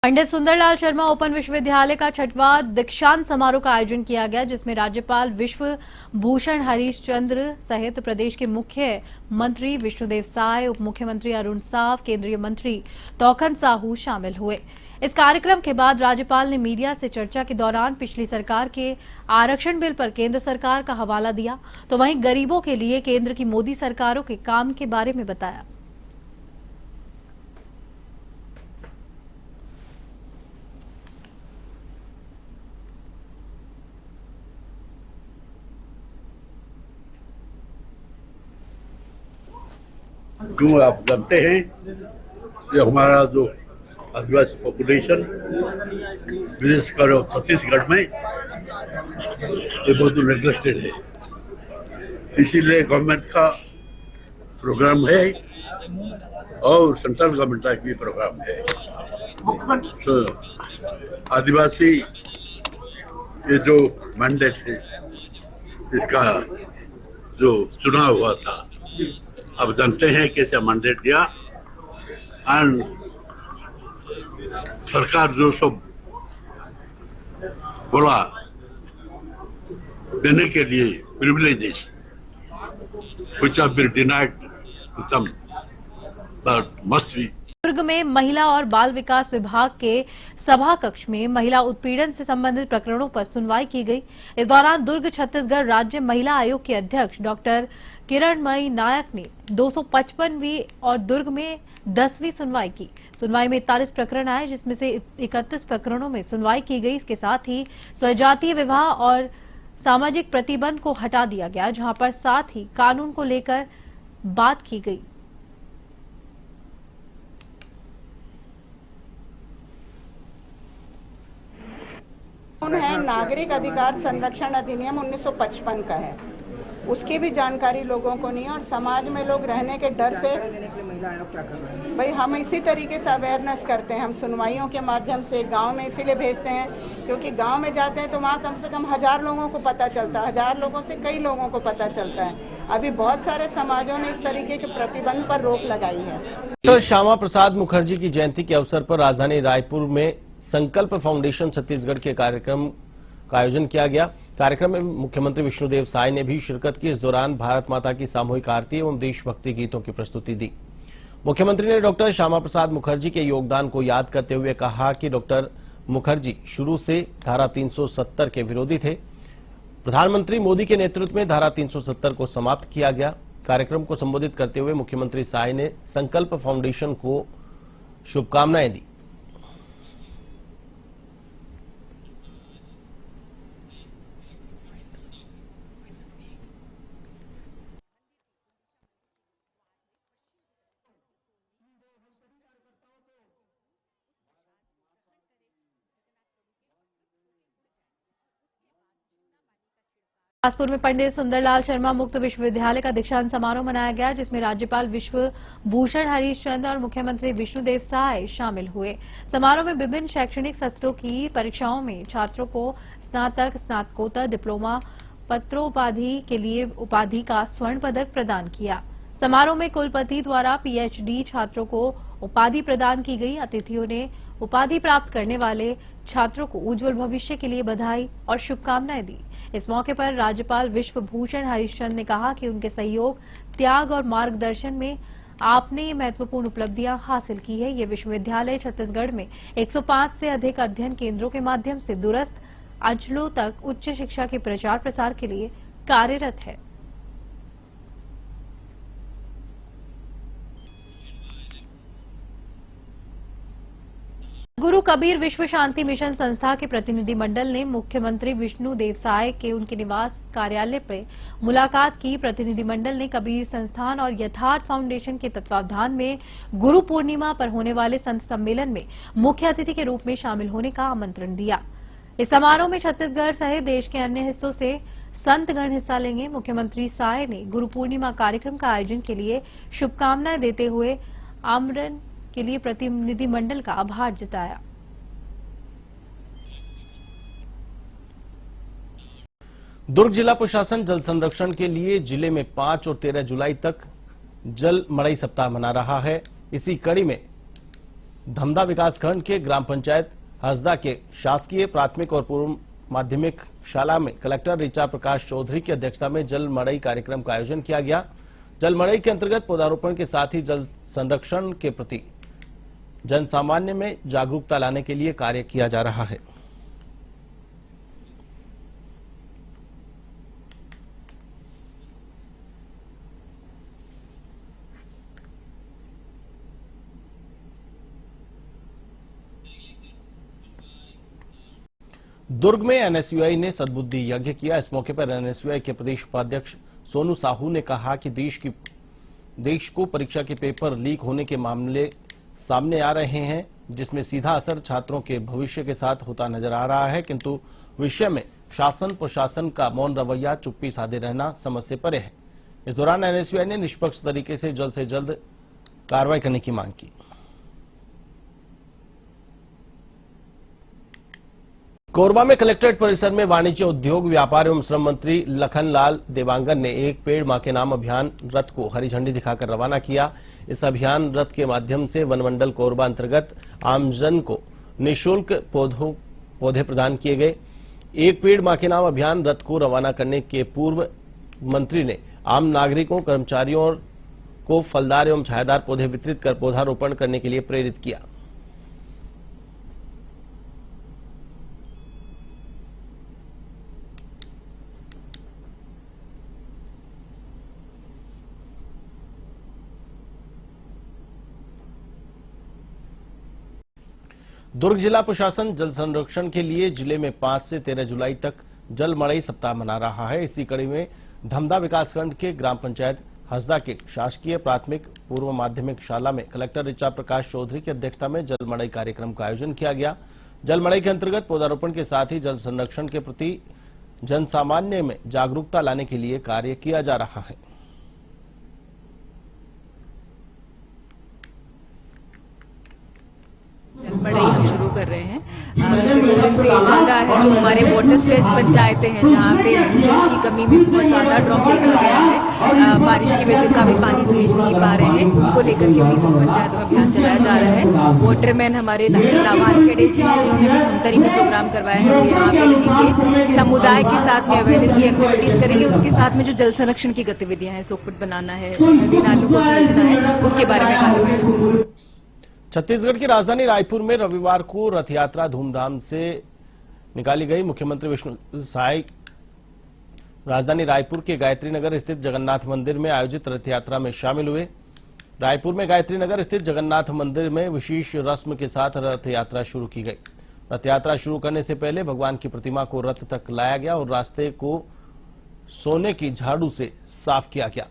Pandit Sundarlal Sharma open विश्वविद्यालय का 6वां दीक्षांत समारोह का आयोजन किया गया, जिसमें राज्यपाल विश्व भूषण हरीश चंद्र सहित प्रदेश के मुख्यमंत्री विष्णुदेव साय, उप मुख्यमंत्री अरुण साव, केंद्रीय मंत्री तौखन साहू शामिल हुए। इस कार्यक्रम के बाद राज्यपाल ने मीडिया से चर्चा के दौरान पिछली सरकार के आरक्षण बिल पर केंद्र सरकार का हवाला दिया, तो वहीं गरीबों के लिए केंद्र की मोदी सरकारों के काम के बारे में बताया। क्यों आप जानते हैं कि हमारा जो आदिवासी पॉपुलेशन विशेषकर छत्तीसगढ़ में ये बहुत नेग्लेक्टेड है, इसीलिए गवर्नमेंट का प्रोग्राम है और सेंट्रल गवर्नमेंट का भी प्रोग्राम है। तो आदिवासी ये जो मैंडेट है, इसका जो चुनाव हुआ था, अब जानते हैं कैसे मैंडेट दिया एंड सरकार जो सब बोला देने के लिए privileges which have been denied to them that must be. Durg में महिला और बाल विकास विभाग के सभा कक्ष में महिला उत्पीड़न से संबंधित प्रकरणों पर सुनवाई की गई। इस दौरान दुर्ग छत्तीसगढ़ राज्य महिला आयोग के अध्यक्ष डॉक्टर किरणमयी नायक ने 255वीं और दुर्ग में 10वीं सुनवाई की। सुनवाई में 41 प्रकरण आए, जिसमें से 31 प्रकरणों में सुनवाई की गई। इसके साथ ही स्वजातीय विवाह और सामाजिक प्रतिबंध को हटा दिया गया, जहां पर साथ ही कानून को लेकर बात की गई। है नागरिक अधिकार संरक्षण अधिनियम 1955 का है, उसकी भी जानकारी लोगों को नहीं है और समाज में लोग रहने के डर से भाई हम इसी तरीके से अवेयरनेस करते हैं। हम सुनवाइयों के माध्यम से गांव में इसीलिए भेजते हैं क्योंकि गांव में जाते हैं तो वहाँ कम से कम 1000 लोगों को पता चलता है, 1000 लोगों से कई लोगों को पता चलता है। अभी बहुत सारे समाजों ने इस तरीके के प्रतिबंध पर रोक लगाई है। डॉक्टर श्यामा प्रसाद मुखर्जी की जयंती के अवसर पर राजधानी रायपुर में संकल्प फाउंडेशन छत्तीसगढ़ के कार्यक्रम का आयोजन किया गया। कार्यक्रम में मुख्यमंत्री विष्णुदेव साय ने भी शिरकत की। इस दौरान भारत माता की सामूहिक आरती एवं देशभक्ति गीतों की प्रस्तुति दी। मुख्यमंत्री ने डॉक्टर श्यामा प्रसाद मुखर्जी के योगदान को याद करते हुए कहा कि डॉक्टर मुखर्जी शुरू से धारा 370 के विरोधी थे। प्रधानमंत्री मोदी के नेतृत्व में धारा 370 को समाप्त किया गया। कार्यक्रम को संबोधित करते हुए मुख्यमंत्री साय ने संकल्प फाउंडेशन को शुभकामनाएं दी। बिलासपुर में पंडित सुंदरलाल शर्मा मुक्त विश्वविद्यालय का दीक्षांत समारोह मनाया गया, जिसमें राज्यपाल विश्व भूषण हरीश चंद्र और मुख्यमंत्री विष्णुदेव साय शामिल हुए। समारोह में विभिन्न शैक्षणिक सत्रों की परीक्षाओं में छात्रों को स्नातक, स्नातकोत्तर, डिप्लोमा, पत्रोपाधि के लिए उपाधि का स्वर्ण पदक प्रदान किया। समारोह में कुलपति द्वारा पीएचडी छात्रों को उपाधि प्रदान की गई। अतिथियों ने उपाधि प्राप्त करने वाले छात्रों को उज्जवल भविष्य के लिए बधाई और शुभकामनाएं दी। इस मौके पर राज्यपाल विश्व भूषण हरिश्चंद्र ने कहा कि उनके सहयोग, त्याग और मार्गदर्शन में आपने ये महत्वपूर्ण उपलब्धियां हासिल की है। ये विश्वविद्यालय छत्तीसगढ़ में 105 से अधिक अध्ययन केंद्रों के माध्यम से दूरस्थ अंचलों तक उच्च शिक्षा के प्रचार प्रसार के लिए कार्यरत है। गुरु कबीर विश्व शांति मिशन संस्था के प्रतिनिधिमंडल ने मुख्यमंत्री विष्णुदेव साय के उनके निवास कार्यालय पर मुलाकात की। प्रतिनिधिमंडल ने कबीर संस्थान और यथार्थ फाउंडेशन के तत्वावधान में गुरु पूर्णिमा पर होने वाले संत सम्मेलन में मुख्य अतिथि के रूप में शामिल होने का आमंत्रण दिया। इस समारोह में छत्तीसगढ़ सहित देश के अन्य हिस्सों से संतगण हिस्सा लेंगे। मुख्यमंत्री साय ने गुरु पूर्णिमा कार्यक्रम का आयोजन के लिए शुभकामनाएं देते हुए आमरण के लिए प्रतिनिधिमंडल का आभार जताया। दुर्ग जिला प्रशासन जल संरक्षण के लिए जिले में 5 और 13 जुलाई तक जल मड़ई सप्ताह मना रहा है। इसी कड़ी में धमदा विकासखंड के ग्राम पंचायत हसदा के शासकीय प्राथमिक और पूर्व माध्यमिक शाला में कलेक्टर ऋचा प्रकाश चौधरी की अध्यक्षता में जल मड़ई कार्यक्रम का आयोजन किया गया। जल मड़ई के अंतर्गत पौधारोपण के साथ ही जल संरक्षण के प्रति जन सामान्य में जागरूकता लाने के लिए कार्य किया जा रहा है। दुर्ग में एनएसयूआई ने सद्बुद्धि यज्ञ किया। इस मौके पर एनएसयूआई के प्रदेश उपाध्यक्ष सोनू साहू ने कहा कि देश को परीक्षा के पेपर लीक होने के मामले सामने आ रहे हैं, जिसमें सीधा असर छात्रों के भविष्य के साथ होता नजर आ रहा है, किंतु विषय में शासन प्रशासन का मौन रवैया, चुप्पी साधे रहना समझ से परे है। इस दौरान एनएसयूआई ने निष्पक्ष तरीके से जल्द कार्रवाई करने की मांग की। कोरबा में कलेक्ट्रेट परिसर में वाणिज्य, उद्योग, व्यापार एवं श्रम मंत्री लखनलाल देवांगन ने एक पेड़ मां के नाम अभियान रथ को हरी झंडी दिखाकर रवाना किया। इस अभियान रथ के माध्यम से वनमंडल कोरबा अंतर्गत आमजन को निःशुल्क पौधे प्रदान किए गए। एक पेड़ मां के नाम अभियान रथ को रवाना करने के पूर्व मंत्री ने आम नागरिकों, कर्मचारियों को फलदार एवं छायादार पौधे वितरित कर पौधारोपण करने के लिए प्रेरित किया। दुर्ग जिला प्रशासन जल संरक्षण के लिए जिले में 5 से 13 जुलाई तक जल मड़ई सप्ताह मना रहा है। इसी कड़ी में धमदा विकासखंड के ग्राम पंचायत हसदा के शासकीय प्राथमिक पूर्व माध्यमिक शाला में कलेक्टर ऋचा प्रकाश चौधरी की अध्यक्षता में जल मड़ई कार्यक्रम का आयोजन किया गया। जल मड़ई के अंतर्गत पौधारोपण के साथ ही जल संरक्षण के प्रति जन सामान्य में जागरूकता लाने के लिए कार्य किया जा रहा है। मड़ई हम शुरू कर रहे हैं। दिन से ये चल रहा है। जो हमारे वाटर स्ट्रेस पंचायतें हैं, जहाँ पे जल की कमी में बहुत ज्यादा ड्रॉप देखा गया है, बारिश की वजह से काफी पानी सींच नहीं पा रहे हैं, उनको लेकर के भी सब पंचायतों में अभियान चलाया जा रहा है। वाटरमैन हमारे रामान खेड़े जी हैं, जिन्होंने भी धमतरी में प्रोग्राम करवाया है, वो यहाँ पे रहेंगे, समुदाय के साथ में अवेयरनेस की एक्टिविटीज करेंगे। उसके साथ में जो जल संरक्षण की गतिविधियां हैं, सोकपुट बनाना है, नदी नालों को सहेजना है, उसके बारे में कार्रवाई। छत्तीसगढ़ की राजधानी रायपुर में रविवार को रथ यात्रा धूमधाम से निकाली गई। मुख्यमंत्री विष्णु साय राजधानी रायपुर के गायत्री नगर स्थित जगन्नाथ मंदिर में आयोजित रथ यात्रा में शामिल हुए। रायपुर में गायत्री नगर स्थित जगन्नाथ मंदिर में विशेष रस्म के साथ रथ यात्रा शुरू की गई। रथ यात्रा शुरू करने से पहले भगवान की प्रतिमा को रथ तक लाया गया और रास्ते को सोने की झाड़ू से साफ किया गया।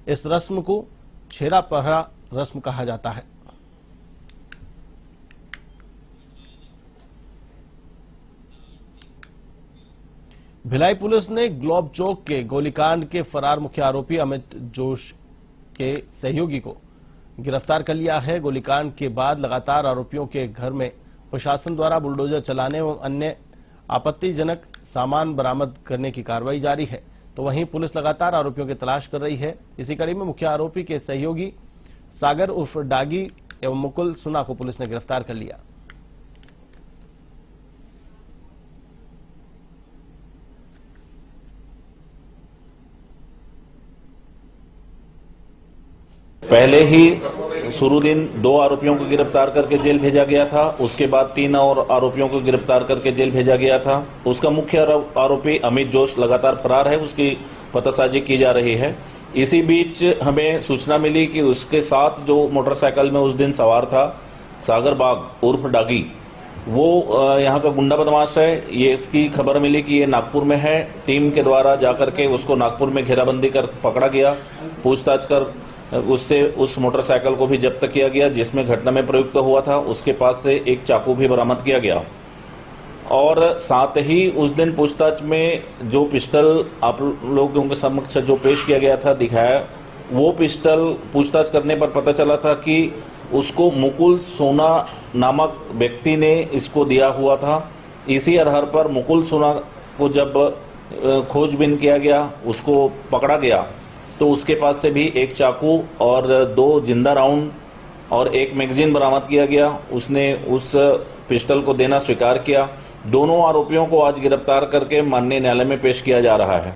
इस रस्म को छेरा पहरा रस्म कहा जाता है। भिलाई पुलिस ने ग्लोब चौक के गोलीकांड के फरार मुख्य आरोपी अमित जोश के सहयोगी को गिरफ्तार कर लिया है। गोलीकांड के बाद लगातार आरोपियों के घर में प्रशासन द्वारा बुलडोजर चलाने एवं अन्य आपत्तिजनक सामान बरामद करने की कार्रवाई जारी है, तो वहीं पुलिस लगातार आरोपियों की तलाश कर रही है। इसी कड़ी में मुख्य आरोपी के सहयोगी सागर उर्फ डागी एवं मुकुल सुना को पुलिस ने गिरफ्तार कर लिया। पहले ही शुरू दिन 2 आरोपियों को गिरफ्तार करके जेल भेजा गया था। उसके बाद 3 और आरोपियों को गिरफ्तार करके जेल भेजा गया था। उसका मुख्य आरोपी अमित जोश लगातार फरार है, उसकी पतासाजी की जा रही है। इसी बीच हमें सूचना मिली कि उसके साथ जो मोटरसाइकिल में उस दिन सवार था सागर बाग उर्फ डागी, वो यहाँ का गुंडा बदमाश है। ये इसकी खबर मिली कि ये नागपुर में है। टीम के द्वारा जाकर के उसको नागपुर में घेराबंदी कर पकड़ा गया। पूछताछ कर उससे उस मोटरसाइकिल को भी जब्त किया गया जिसमें घटना में प्रयुक्त हुआ था। उसके पास से एक चाकू भी बरामद किया गया और साथ ही उस दिन पूछताछ में जो पिस्टल आप लोगों के समक्ष जो पेश किया गया था, दिखाया, वो पिस्टल पूछताछ करने पर पता चला था कि उसको मुकुल सोना नामक व्यक्ति ने इसको दिया हुआ था। इसी आधार पर मुकुल सोना को जब खोजबीन किया गया, उसको पकड़ा गया, तो उसके पास से भी एक चाकू और 2 जिंदा राउंड और एक मैगजीन बरामद किया गया। उसने उस पिस्टल को देना स्वीकार किया। दोनों आरोपियों को आज गिरफ्तार करके माननीय न्यायालय में पेश किया जा रहा है।